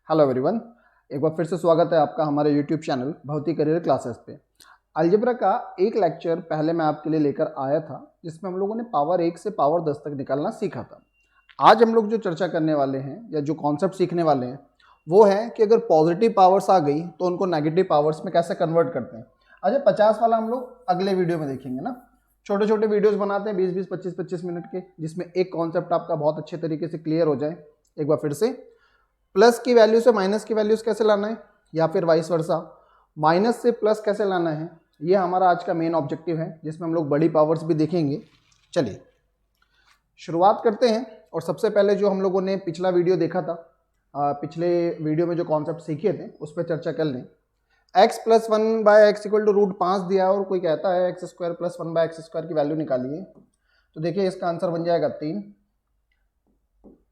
Hello everyone, एक बार फिर से स्वागत है आपका हमारे यूट्यूब चैनल भौतिक करियर क्लासेस पे। अलजेब्रा का एक लेक्चर पहले मैं आपके लिए लेकर आया था जिसमें हम लोगों ने पावर 1 से पावर 10 तक निकालना सीखा था। आज हम लोग जो चर्चा करने वाले हैं या जो कॉन्सेप्ट सीखने वाले हैं वो है कि अगर पॉजिटिव पावर्स आ गई तो उनको नेगेटिव पावर्स में कैसे कन्वर्ट करते हैं। अच्छा, 50 वाला हम लोग अगले वीडियो में देखेंगे ना। छोटे छोटे वीडियोज़ बनाते हैं 20-20, 25-25 मिनट के, जिसमें एक कॉन्सेप्ट आपका बहुत अच्छे तरीके से क्लियर हो जाए। एक बार फिर से, प्लस की वैल्यू से माइनस की वैल्यूज कैसे लाना है या फिर वाइस वर्सा, माइनस से प्लस कैसे लाना है, ये हमारा आज का मेन ऑब्जेक्टिव है जिसमें हम लोग बड़ी पावर्स भी देखेंगे। चलिए शुरुआत करते हैं। और सबसे पहले जो हम लोगों ने पिछला वीडियो देखा था, पिछले वीडियो में जो कॉन्सेप्ट सीखे थे उस पर चर्चा कर लें। x + 1/x = √5 दिया और कोई कहता है x² + 1/x² की वैल्यू निकालिए, तो देखिए इसका आंसर बन जाएगा 3।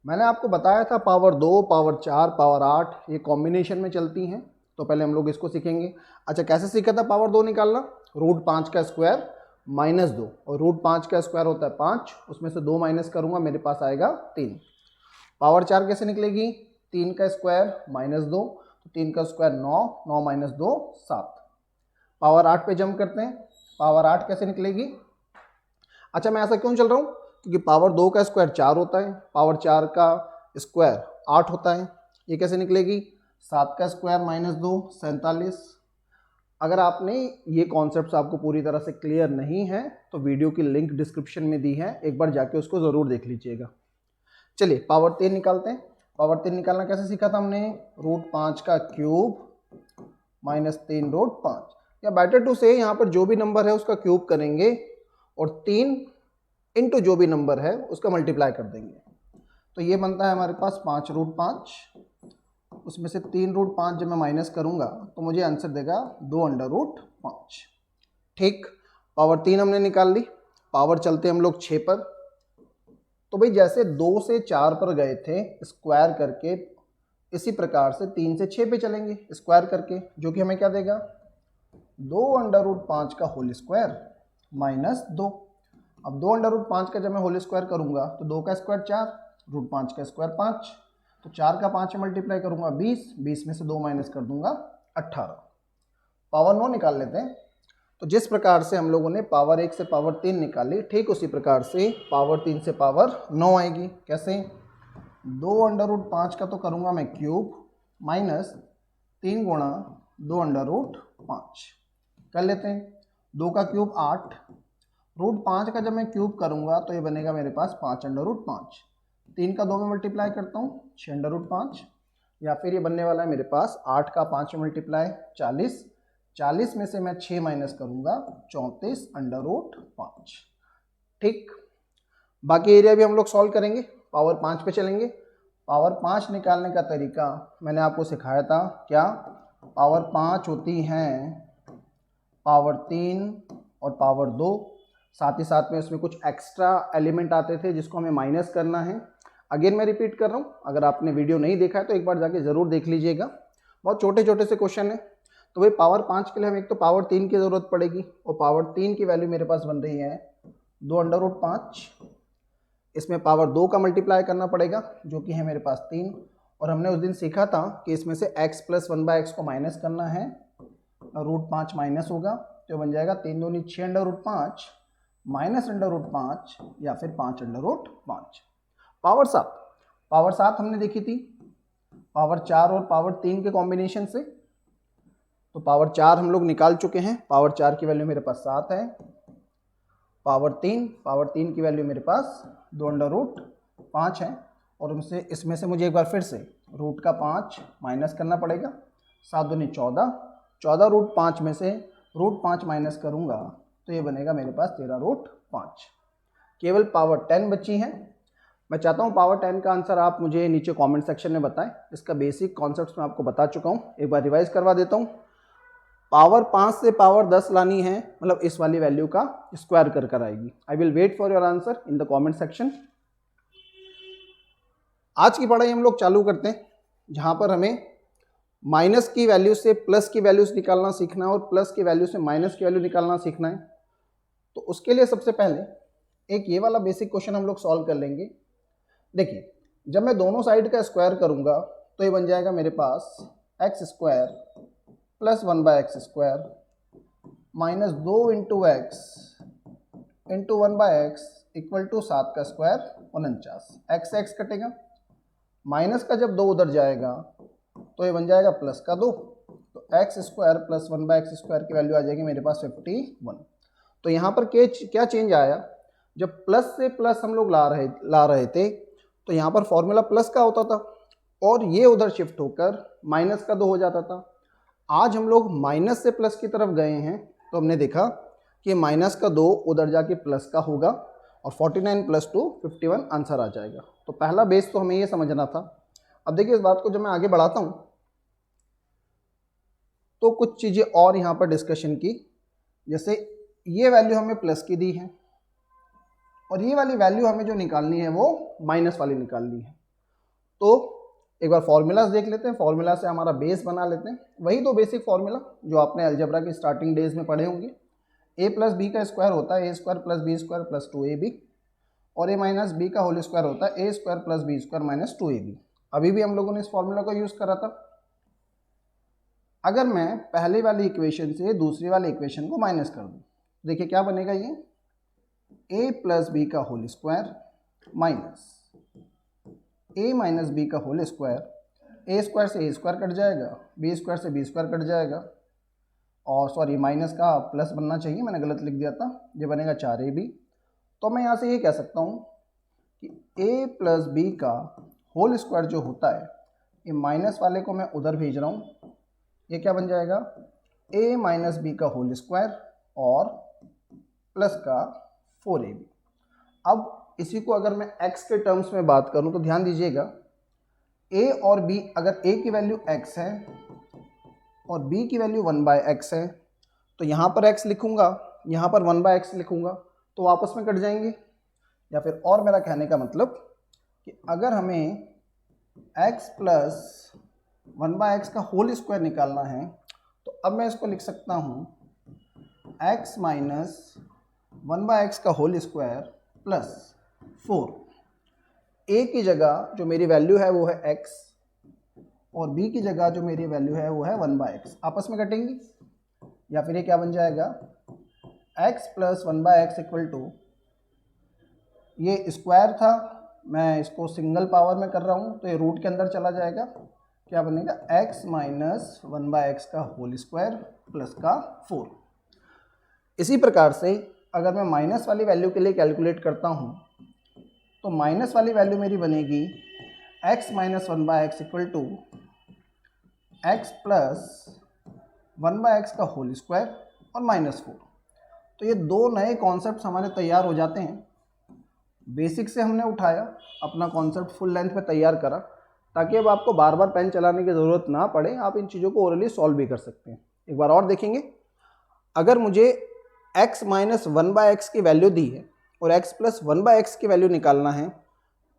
मैंने आपको बताया था पावर 2, पावर 4, पावर 8 ये कॉम्बिनेशन में चलती हैं, तो पहले हम लोग इसको सीखेंगे। अच्छा, कैसे सीखा था पावर 2 निकालना? √5 का स्क्वायर -2, और √5 का स्क्वायर होता है 5, उसमें से 2 माइनस करूंगा, मेरे पास आएगा 3। पावर 4 कैसे निकलेगी? 3 का स्क्वायर -2, तो 3 का स्क्वायर 9, 9 - 2 7। पावर 8 पे जंप करते हैं। पावर 8 कैसे निकलेगी? अच्छा, मैं ऐसा क्यों चल रहा हूँ? क्योंकि पावर 2 का स्क्वायर 4 होता है, पावर 4 का स्क्वायर 8 होता है। ये कैसे निकलेगी? 7 का स्क्वायर -2 47। अगर आपने ये कॉन्सेप्ट्स आपको पूरी तरह से क्लियर नहीं है तो वीडियो की लिंक डिस्क्रिप्शन में दी है, एक बार जाके उसको ज़रूर देख लीजिएगा। चलिए पावर 3 निकालते हैं। पावर 3 निकालना कैसे सीखा था हमने? √5 का क्यूब -3 √5, या बेटर टू से यहाँ पर जो भी नंबर है उसका क्यूब करेंगे और 3 इंटू जो भी नंबर है उसका मल्टीप्लाई कर देंगे, तो ये बनता है हमारे पास 5 √5। उसमें से 3 √5 जब मैं माइनस करूंगा तो मुझे आंसर देगा 2 √5। ठीक, पावर 3 हमने निकाल ली। पावर चलते हम लोग 6 पर। तो भाई जैसे 2 से 4 पर गए थे स्क्वायर करके, इसी प्रकार से 3 से 6 पे चलेंगे स्क्वायर करके, जो कि हमें क्या देगा? 2 √5 का होल स्क्वायर -2। अब 2 √5 का जब मैं होल स्क्वायर करूंगा तो 2 का स्क्वायर 4, √5 का स्क्वायर 5, तो 4 का 5 में मल्टीप्लाई करूंगा 20, 20 में से 2 माइनस कर दूंगा 18। पावर 9 निकाल लेते हैं। तो जिस प्रकार से हम लोगों ने पावर 1 से पावर 3 निकाली, ठीक उसी प्रकार से पावर 3 से पावर 9 आएगी। कैसे? 2 √5 का तो करूंगा मैं क्यूब, माइनस 3 गुणा 2 √5 कर लेते हैं। 2 का क्यूब 8, √5 का जब मैं क्यूब करूंगा तो ये बनेगा मेरे पास 5 √5। 3 का 2 में मल्टीप्लाई करता हूँ 6 √5, या फिर ये बनने वाला है मेरे पास 8 का 5 में मल्टीप्लाई 40, 40 में से मैं 6 माइनस करूंगा 34 √5। ठीक, बाकी एरिया भी हम लोग सॉल्व करेंगे। पावर 5 पे चलेंगे। पावर 5 निकालने का तरीका मैंने आपको सिखाया था। क्या? पावर 5 होती हैं पावर 3 और पावर 2, साथ ही साथ में इसमें कुछ एक्स्ट्रा एलिमेंट आते थे जिसको हमें माइनस करना है। अगेन मैं रिपीट कर रहा हूँ, अगर आपने वीडियो नहीं देखा है तो एक बार जाके ज़रूर देख लीजिएगा, बहुत छोटे छोटे से क्वेश्चन है। तो भाई पावर 5 के लिए हमें एक तो पावर 3 की ज़रूरत पड़ेगी, और पावर 3 की वैल्यू मेरे पास बन रही है 2 √5। इसमें पावर 2 का मल्टीप्लाई करना पड़ेगा जो कि है मेरे पास 3, और हमने उस दिन सीखा था कि इसमें से x + 1/x को माइनस करना है, √5 माइनस होगा तो बन जाएगा 3 दूनी 6 √5 माइनस √5, या फिर 5 √5। पावर 7, पावर 7 हमने देखी थी पावर 4 और पावर 3 के कॉम्बिनेशन से, तो पावर 4 हम लोग निकाल चुके हैं। पावर 4 की वैल्यू मेरे पास 7 है। पावर 3 की वैल्यू मेरे पास 2 √5 है, और उनसे इसमें से मुझे एक बार फिर से रूट का 5 माइनस करना पड़ेगा। 7 दूनी 14, 14 √5 में से √5 माइनस करूंगा तो ये बनेगा मेरे पास 13 √5। केवल पावर 10 बची है। मैं चाहता हूँ पावर 10 का आंसर आप मुझे नीचे कमेंट सेक्शन में बताएं। इसका बेसिक कॉन्सेप्ट्स मैं आपको बता चुका हूँ, एक बार रिवाइज करवा देता हूँ। पावर 5 से पावर 10 लानी है, मतलब इस वाली वैल्यू का स्क्वायर कर आएगी। I will wait for your answer in the comment section. आज की पढ़ाई हम लोग चालू करते हैं, जहाँ पर हमें माइनस की वैल्यू से प्लस की वैल्यूज निकालना सीखना है और प्लस की वैल्यू से माइनस की वैल्यू निकालना सीखना है। तो उसके लिए सबसे पहले एक ये वाला बेसिक क्वेश्चन हम लोग सॉल्व कर लेंगे। देखिए, जब मैं दोनों साइड का स्क्वायर करूंगा तो ये बन जाएगा मेरे पास x square plus 1/x² minus 2 into x into 1/x equal to 7 का स्क्वायर 49। एक्स एक्स कटेगा, माइनस का जब 2 उधर जाएगा तो ये बन जाएगा प्लस का 2, तो एक्स स्क्वायर प्लस 1/x² की वैल्यू आ जाएगी मेरे पास 51। तो यहाँ पर क्या चेंज आया, जब प्लस से प्लस हम लोग ला रहे थे तो यहाँ पर फॉर्मूला प्लस का होता था और ये उधर शिफ्ट होकर माइनस का 2 हो जाता था। आज हम लोग माइनस से प्लस की तरफ गए हैं तो हमने देखा कि माइनस का 2 उधर जाके प्लस का होगा और 49 + 2 51 आंसर आ जाएगा। तो पहला बेस तो हमें ये समझना था। अब देखिए इस बात को जब मैं आगे बढ़ाता हूँ तो कुछ चीज़ें और यहाँ पर डिस्कशन की, जैसे ये वैल्यू हमें प्लस की दी है और ये वाली वैल्यू हमें जो निकालनी है वो माइनस वाली निकालनी है। तो एक बार फॉर्मूलाज देख लेते हैं, फॉर्मूला से हमारा बेस बना लेते हैं। वही दो बेसिक फॉर्मूला जो आपने अलजेब्रा की स्टार्टिंग डेज में पढ़े होंगे। a + b का स्क्वायर होता है a² + b² + 2ab और a - b का होल स्क्वायर होता है a² + b² - 2ab। अभी भी हम लोगों ने इस फॉर्मूला को यूज़ करा था। अगर मैं पहले वाली इक्वेशन से दूसरी वाली इक्वेशन को माइनस कर दूँ, देखिए क्या बनेगा, ये a + b का whole square minus a - b का होल स्क्वायर, a² से a² कट जाएगा, b² से b² कट जाएगा और सॉरी माइनस का प्लस बनना चाहिए, मैंने गलत लिख दिया था, ये बनेगा 4ab। तो मैं यहाँ से ये कह सकता हूँ कि a + b का होल स्क्वायर जो होता है, ये माइनस वाले को मैं उधर भेज रहा हूँ, ये क्या बन जाएगा a - b का होल स्क्वायर और प्लस का 4ab। अब इसी को अगर मैं x के टर्म्स में बात करूं तो ध्यान दीजिएगा, a और b अगर a की वैल्यू x है और b की वैल्यू 1/x है तो यहाँ पर x लिखूंगा, यहाँ पर 1/x लिखूंगा तो आपस में कट जाएंगे। या फिर और मेरा कहने का मतलब कि अगर हमें x + 1/x का होल स्क्वायर निकालना है तो अब मैं इसको लिख सकता हूँ x - 1/x का होल स्क्वायर प्लस 4। a की जगह जो मेरी वैल्यू है वो है x और b की जगह जो मेरी वैल्यू है वो है 1/x, आपस में कटेंगी। या फिर ये क्या बन जाएगा x + 1/x इक्वल टू, ये स्क्वायर था, मैं इसको सिंगल पावर में कर रहा हूँ तो ये रूट के अंदर चला जाएगा, क्या बनेगा x - 1/x का होल स्क्वायर प्लस का 4। इसी प्रकार से अगर मैं माइनस वाली वैल्यू के लिए कैलकुलेट करता हूँ तो माइनस वाली वैल्यू मेरी बनेगी x - 1/x equal to x + 1/x का होल स्क्वायर और -4। तो ये दो नए कॉन्सेप्ट हमारे तैयार हो जाते हैं। बेसिक से हमने उठाया, अपना कॉन्सेप्ट फुल लेंथ पे तैयार करा ताकि अब आपको बार बार पेन चलाने की ज़रूरत ना पड़े, आप इन चीज़ों को ओरली सॉल्व भी कर सकते हैं। एक बार और देखेंगे, अगर मुझे x - 1/x की वैल्यू दी है और x + 1/x की वैल्यू निकालना है,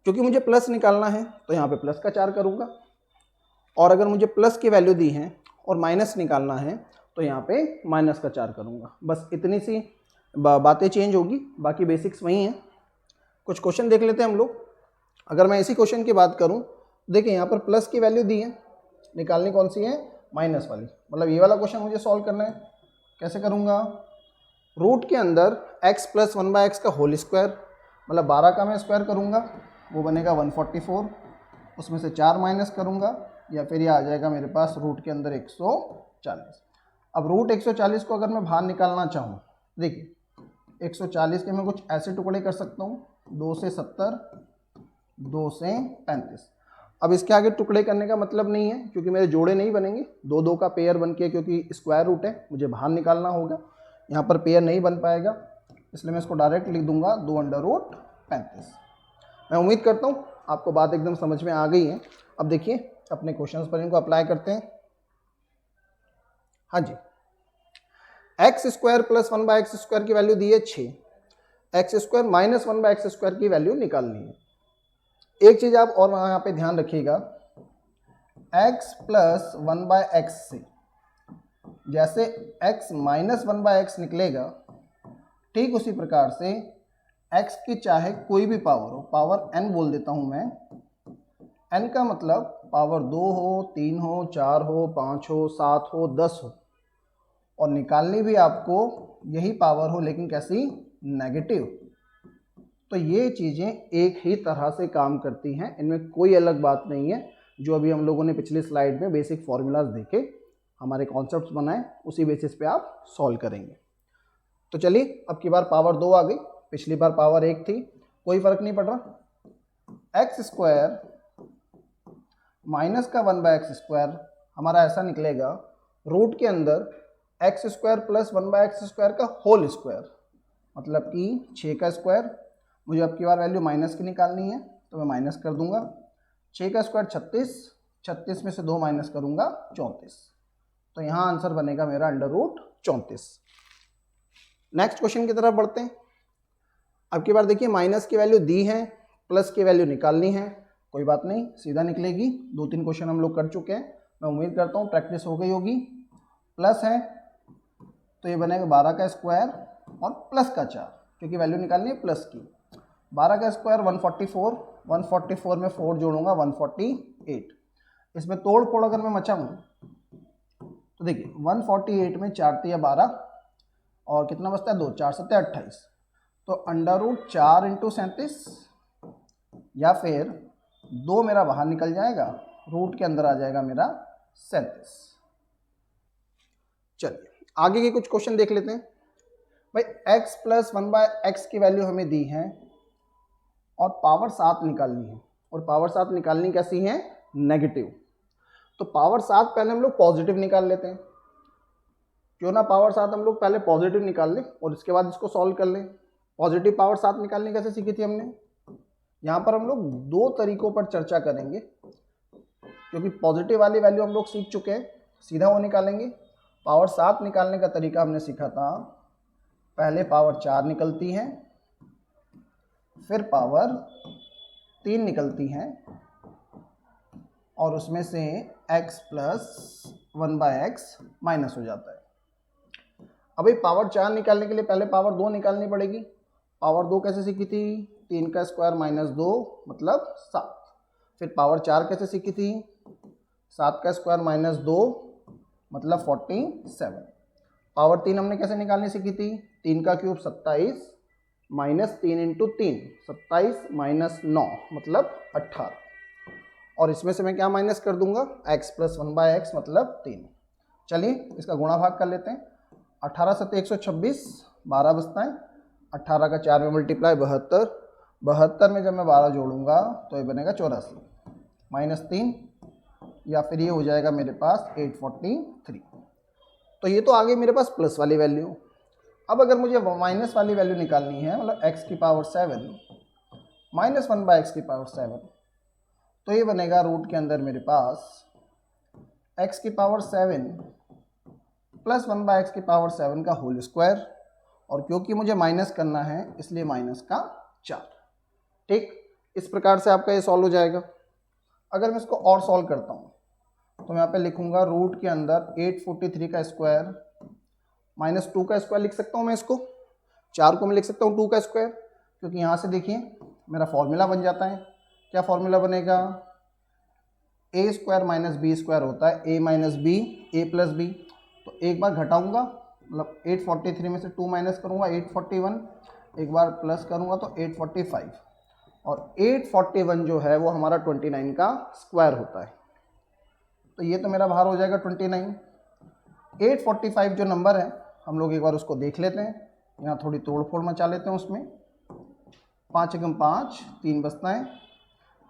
क्योंकि मुझे प्लस निकालना है तो यहाँ पे प्लस का 4 करूँगा, और अगर मुझे प्लस की वैल्यू दी है और माइनस निकालना है तो यहाँ पे माइनस का 4 करूँगा। बस इतनी सी बातें चेंज होगी, बाकी बेसिक्स वही हैं। कुछ क्वेश्चन देख लेते हैं हम लोग। अगर मैं इसी क्वेश्चन की बात करूँ, देखिए यहाँ पर प्लस की वैल्यू दी है, निकालनी कौन सी है, माइनस वाली। मतलब ये वाला क्वेश्चन मुझे सॉल्व करना है, कैसे करूँगा, रूट के अंदर x + 1/x का होल स्क्वायर, मतलब 12 का मैं स्क्वायर करूँगा, वो बनेगा 144, उसमें से 4 माइनस करूँगा, या फिर ये आ जाएगा मेरे पास रूट के अंदर 140। अब रूट 140 को अगर मैं बाहर निकालना चाहूँ, देखिए 140 के मैं कुछ ऐसे टुकड़े कर सकता हूँ, 2 से 70, 2 से 35। अब इसके आगे टुकड़े करने का मतलब नहीं है क्योंकि मेरे जोड़े नहीं बनेंगे, 2-2 का पेयर बन के, क्योंकि स्क्वायर रूट है मुझे बाहर निकालना होगा, यहाँ पर पेयर नहीं बन पाएगा, इसलिए मैं इसको डायरेक्ट लिख दूंगा 2/√35। मैं उम्मीद करता हूँ आपको बात एकदम समझ में आ गई है। अब देखिए अपने क्वेश्चंस पर इनको अप्लाई करते हैं। हाँ जी, x² + 1/x² की वैल्यू दी है 6, x² - 1/x² की वैल्यू निकालनी है। एक चीज़ आप और यहाँ पे ध्यान रखिएगा, x + 1/x से जैसे x - 1/x निकलेगा, ठीक उसी प्रकार से x की चाहे कोई भी पावर हो, पावर n बोल देता हूँ मैं, n का मतलब पावर 2 हो, 3 हो, 4 हो, 5 हो, 7 हो, 10 हो, और निकालनी भी आपको यही पावर हो, लेकिन कैसी? नेगेटिव। तो ये चीज़ें एक ही तरह से काम करती हैं, इनमें कोई अलग बात नहीं है। जो अभी हम लोगों ने पिछली स्लाइड में बेसिक फॉर्मूलाज देखे, हमारे कॉन्सेप्ट्स बनाए, उसी बेसिस पे आप सॉल्व करेंगे। तो चलिए, अब की बार पावर 2 आ गई, पिछली बार पावर 1 थी, कोई फर्क नहीं पड़ रहा। एक्स स्क्वायर माइनस का 1/x² हमारा ऐसा निकलेगा, रूट के अंदर एक्स स्क्वायर प्लस 1/x² का होल स्क्वायर, मतलब कि 6 का स्क्वायर। मुझे अब की बार वैल्यू माइनस की निकालनी है, तो मैं माइनस कर दूंगा। 6 का स्क्वायर 36, 36 में से 2 माइनस करूंगा 34। तो यहाँ आंसर बनेगा मेरा √34। नेक्स्ट क्वेश्चन की तरफ बढ़ते हैं। अब की बार देखिए, माइनस की वैल्यू दी है, प्लस की वैल्यू निकालनी है, कोई बात नहीं, सीधा निकलेगी। 2-3 क्वेश्चन हम लोग कर चुके हैं, मैं उम्मीद करता हूँ प्रैक्टिस हो गई होगी। प्लस है तो ये बनेगा 12 का स्क्वायर और प्लस का 4, क्योंकि वैल्यू निकालनी है प्लस की। 12 का स्क्वायर 144, 144 में 4 जोड़ूंगा 148। इसमें तोड़ फोड़ अगर मैं मचाऊँ तो देखिए 148 में 4 तिया 12 और कितना बचता है 2, 4 7 28। तो √4 × 37, या फिर 2 मेरा बाहर निकल जाएगा, रूट के अंदर आ जाएगा मेरा 37। चलिए आगे के कुछ क्वेश्चन देख लेते हैं। भाई x प्लस 1/x की वैल्यू हमें दी है और पावर 7 निकालनी है, और पावर 7 निकालनी कैसी है? नेगेटिव। तो पावर 7 पहले हम लोग पॉजिटिव निकाल लेते हैं, क्यों ना पावर 7 हम लोग पहले पॉजिटिव निकाल लें और इसके बाद इसको सॉल्व कर लें। पॉजिटिव पावर 7 निकालनी कैसे सीखी थी हमने? यहाँ पर हम लोग 2 तरीकों पर चर्चा करेंगे, क्योंकि पॉजिटिव वाली वैल्यू हम लोग सीख चुके हैं, सीधा वो निकालेंगे। पावर 7 निकालने का तरीका हमने सीखा था, पहले पावर 4 निकलती है, फिर पावर 3 निकलती है, और उसमें से x प्लस 1/x माइनस हो जाता है। अभी पावर 4 निकालने के लिए पहले पावर 2 निकालनी पड़ेगी। पावर 2 कैसे सीखी थी? 3 का स्क्वायर माइनस 2 मतलब 7। फिर पावर 4 कैसे सीखी थी? 7 का स्क्वायर माइनस 2 मतलब 47। पावर 3 हमने कैसे निकालनी सीखी थी? 3 का क्यूब 27 माइनस 3 × 3, 27 माइनस 9 मतलब 18। और इसमें से मैं क्या माइनस कर दूंगा? x प्लस 1/x मतलब 3। चलिए इसका गुणा भाग कर लेते हैं। 18 7 126, 12 बचता है। 18 का 4 में मल्टीप्लाई 72, 72 में जब मैं 12 जोड़ूंगा तो ये बनेगा 84 माइनस 3, या फिर ये हो जाएगा मेरे पास 843। तो ये तो आ गई मेरे पास प्लस वाली वैल्यू। अब अगर मुझे माइनस वाली वैल्यू निकालनी है, मतलब x की पावर 7 माइनस 1/x की पावर 7, तो ये बनेगा रूट के अंदर मेरे पास x की पावर 7 प्लस 1/x की पावर 7 का होल स्क्वायर, और क्योंकि मुझे माइनस करना है इसलिए माइनस का 4। ठीक, इस प्रकार से आपका ये सॉल्व हो जाएगा। अगर मैं इसको और सॉल्व करता हूँ तो मैं यहाँ पे लिखूंगा रूट के अंदर 843 का स्क्वायर माइनस 2 का स्क्वायर लिख सकता हूँ मैं इसको। 4 को मैं लिख सकता हूँ 2 का स्क्वायर, क्योंकि यहाँ से देखिए मेरा फॉर्मूला बन जाता है। क्या फॉर्मूला बनेगा? a square minus B square होता है a minus B, a plus B. तो एक बार घटाऊंगा, मतलब 843 में से 2 माइनस करूंगा 841, एक बार प्लस करूंगा तो 845, और 841 जो है वो हमारा 29 का स्क्वायर होता है। तो ये तो मेरा बाहर हो जाएगा 29। 845 जो नंबर है हम लोग एक बार उसको देख लेते हैं, यहाँ थोड़ी तोड़ फोड़ मचा लेते हैं उसमें। 5 एकम 5, 3 बचता है,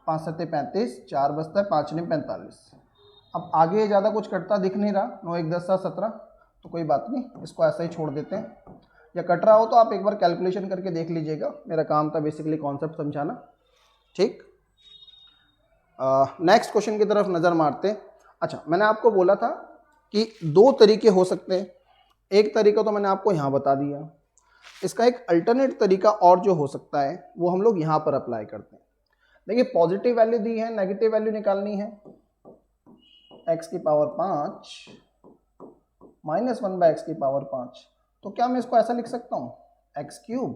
5 7 35, 4 बचता है, 5 9 45। अब आगे ज़्यादा कुछ कटता दिख नहीं रहा, 9 1 10 17, तो कोई बात नहीं, इसको ऐसा ही छोड़ देते हैं। या कट रहा हो तो आप एक बार कैलकुलेशन करके देख लीजिएगा, मेरा काम था बेसिकली कॉन्सेप्ट समझाना। ठीक, नेक्स्ट क्वेश्चन की तरफ नज़र मारते हैं। अच्छा, मैंने आपको बोला था कि 2 तरीके हो सकते हैं। एक तरीका तो मैंने आपको यहाँ बता दिया, इसका एक अल्टरनेट तरीका और जो हो सकता है वो हम लोग यहाँ पर अप्लाई करते हैं। देखिए पॉजिटिव वैल्यू दी है, नेगेटिव वैल्यू निकालनी है। x की पावर 5 माइनस 1/x की पावर 5, तो क्या मैं इसको ऐसा लिख सकता हूँ? x³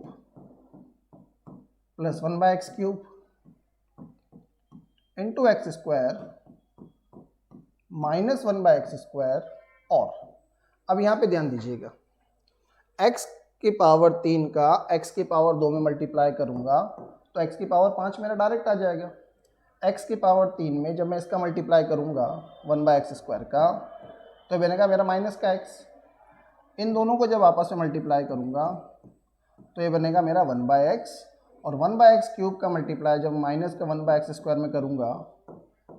plus 1/x³ into x² -1/x² और अब यहाँ पे ध्यान दीजिएगा, x की पावर 3 का x की पावर 2 में मल्टीप्लाई करूँगा तो x की पावर 5 मेरा डायरेक्ट आ जाएगा। x की पावर 3 में जब मैं इसका मल्टीप्लाई करूँगा 1/x² का तो बनेगा मेरा माइनस का x। इन दोनों को जब आपस में मल्टीप्लाई करूँगा तो ये बनेगा मेरा 1/x और 1/x³ का मल्टीप्लाई जब माइनस का 1/x² में करूँगा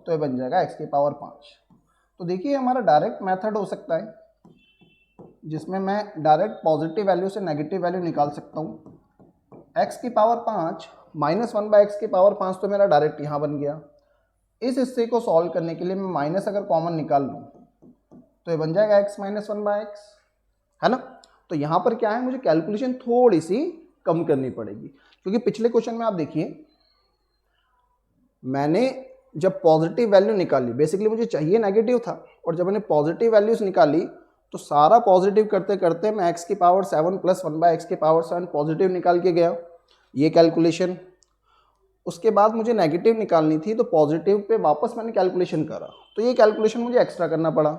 तो ये बन जाएगा x की पावर 5। तो देखिए हमारा डायरेक्ट मेथड हो सकता है जिसमें मैं डायरेक्ट पॉजिटिव वैल्यू से नेगेटिव वैल्यू निकाल सकता हूँ। x की पावर 5 -1/x की पावर 5 तो मेरा डायरेक्ट यहाँ बन गया। इस हिस्से को सॉल्व करने के लिए मैं माइनस अगर कॉमन निकाल लूँ तो ये बन जाएगा x - 1/x, है ना। तो यहाँ पर क्या है, मुझे कैलकुलेशन थोड़ी सी कम करनी पड़ेगी क्योंकि पिछले क्वेश्चन में आप देखिए मैंने जब पॉजिटिव वैल्यू निकाली, बेसिकली मुझे चाहिए नेगेटिव था, और जब मैंने पॉजिटिव वैल्यूज निकाली तो सारा पॉजिटिव करते करते मैं x की पावर 7 + 1/x की पावर 7 पॉजिटिव निकाल के गया, ये कैलकुलेशन। उसके बाद मुझे नेगेटिव निकालनी थी तो पॉजिटिव पे वापस मैंने कैलकुलेशन करा, तो ये कैलकुलेशन मुझे एक्स्ट्रा करना पड़ा।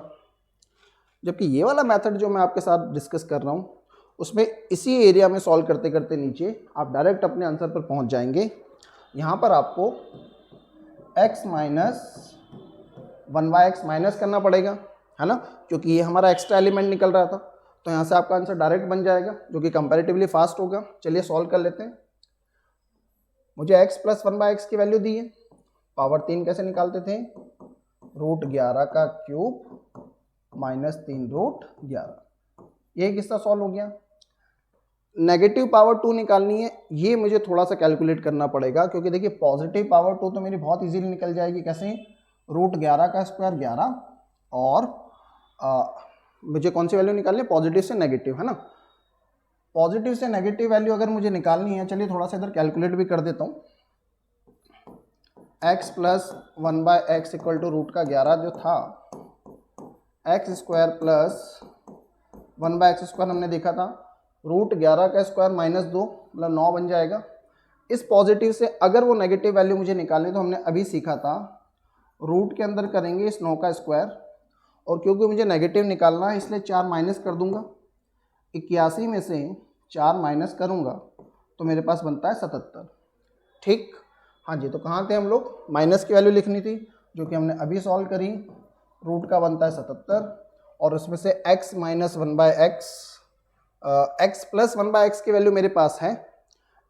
जबकि ये वाला मेथड जो मैं आपके साथ डिस्कस कर रहा हूँ उसमें इसी एरिया में सॉल्व करते करते नीचे आप डायरेक्ट अपने आंसर पर पहुँच जाएंगे। यहाँ पर आपको x - 1/x माइनस करना पड़ेगा, है ना, क्योंकि ये हमारा एक्स्ट्रा एलिमेंट निकल रहा था। तो यहाँ से आपका आंसर डायरेक्ट बन जाएगा जो कि कंपैरेटिवली फास्ट होगा। चलिए सॉल्व कर लेते हैं। मुझे x + 1/x की वैल्यू दी है, पावर 3 कैसे निकालते थे, √11 का क्यूब -3√11। ये किस्सा सॉल्व हो गया। नेगेटिव पावर 2 निकालनी है, ये मुझे थोड़ा सा कैलकुलेट करना पड़ेगा क्योंकि देखिए पॉजिटिव पावर 2 तो मेरी बहुत इजीली निकल जाएगी। कैसे, √11 का स्क्वायर 11 और मुझे कौन सी वैल्यू निकालनी है, पॉजिटिव से नेगेटिव, है ना। पॉजिटिव से नेगेटिव वैल्यू अगर मुझे निकालनी है, चलिए थोड़ा सा इधर कैलकुलेट भी कर देता हूँ। x + 1/x = √11 जो था, x² + 1/x² हमने देखा था, √11 का स्क्वायर -2 मतलब 9 बन जाएगा। इस पॉजिटिव से अगर वो नेगेटिव वैल्यू मुझे निकालनी तो हमने अभी सीखा था रूट के अंदर करेंगे इस 9 का स्क्वायर, और क्योंकि मुझे नेगेटिव निकालना है इसलिए 4 माइनस कर दूंगा। 81 में से 4 माइनस करूंगा तो मेरे पास बनता है 77। ठीक, हाँ जी। तो कहाँ थे हम लोग, माइनस की वैल्यू लिखनी थी जो कि हमने अभी सॉल्व करी। रूट का बनता है 77 और उसमें से x - 1/x x + 1/x की वैल्यू मेरे पास है।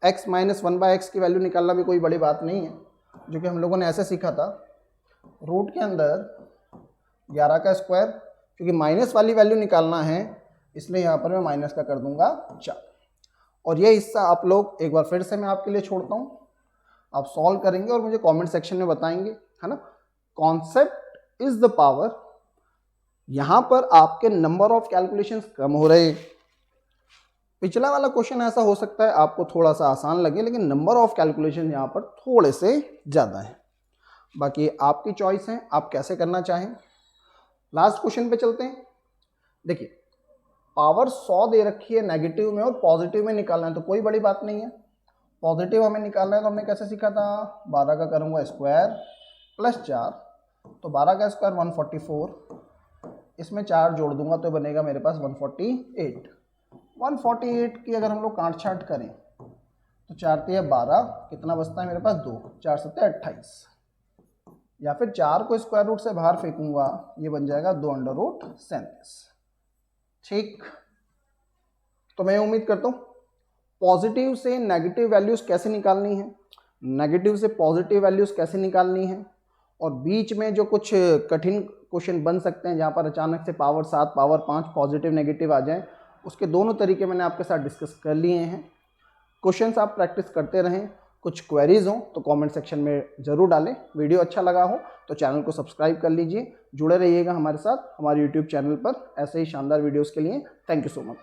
x - 1/x की वैल्यू निकालना भी कोई बड़ी बात नहीं है, जो कि हम लोगों ने ऐसे सीखा था। रूट के अंदर 11 का स्क्वायर, क्योंकि माइनस वाली वैल्यू निकालना है इसलिए यहाँ पर मैं माइनस का कर दूंगा 4। और ये हिस्सा आप लोग एक बार फिर से मैं आपके लिए छोड़ता हूँ, आप सॉल्व करेंगे और मुझे कमेंट सेक्शन में बताएंगे, है ना। Concept is the power. यहाँ पर आपके नंबर ऑफ कैलकुलेशंस कम हो रहे हैं। पिछला वाला क्वेश्चन ऐसा हो सकता है आपको थोड़ा सा आसान लगे, लेकिन नंबर ऑफ कैलकुलेशन यहाँ पर थोड़े से ज़्यादा है। बाकी आपकी चॉइस है, आप कैसे करना चाहें। लास्ट क्वेश्चन पे चलते हैं। देखिए पावर 100 दे रखी है नेगेटिव में और पॉजिटिव में निकालना है, तो कोई बड़ी बात नहीं है। पॉजिटिव हमें निकालना है तो हमने कैसे सीखा था, 12 का करूँगा स्क्वायर +4, तो 12 का स्क्वायर 144, इसमें 4 जोड़ दूंगा तो बनेगा मेरे पास 148। 148 की अगर हम लोग काट छाट करें तो 4 × 12, कितना बचता है मेरे पास 2, 4 × 7 = 28, या फिर 4 को स्क्वायर रूट से बाहर फेंकूंगा, ये बन जाएगा 2√37। ठीक, तो मैं उम्मीद करता हूँ पॉजिटिव से नेगेटिव वैल्यूज़ कैसे निकालनी है, नेगेटिव से पॉजिटिव वैल्यूज़ कैसे निकालनी है, और बीच में जो कुछ कठिन क्वेश्चन बन सकते हैं जहाँ पर अचानक से पावर 7 पावर 5 पॉजिटिव नेगेटिव आ जाए, उसके दोनों तरीके मैंने आपके साथ डिस्कस कर लिए हैं। क्वेश्चंस आप प्रैक्टिस करते रहें। कुछ क्वेरीज हो तो कमेंट सेक्शन में ज़रूर डालें। वीडियो अच्छा लगा हो तो चैनल को सब्सक्राइब कर लीजिए। जुड़े रहिएगा हमारे साथ हमारे यूट्यूब चैनल पर ऐसे ही शानदार वीडियोज़ के लिए। Thank you so much.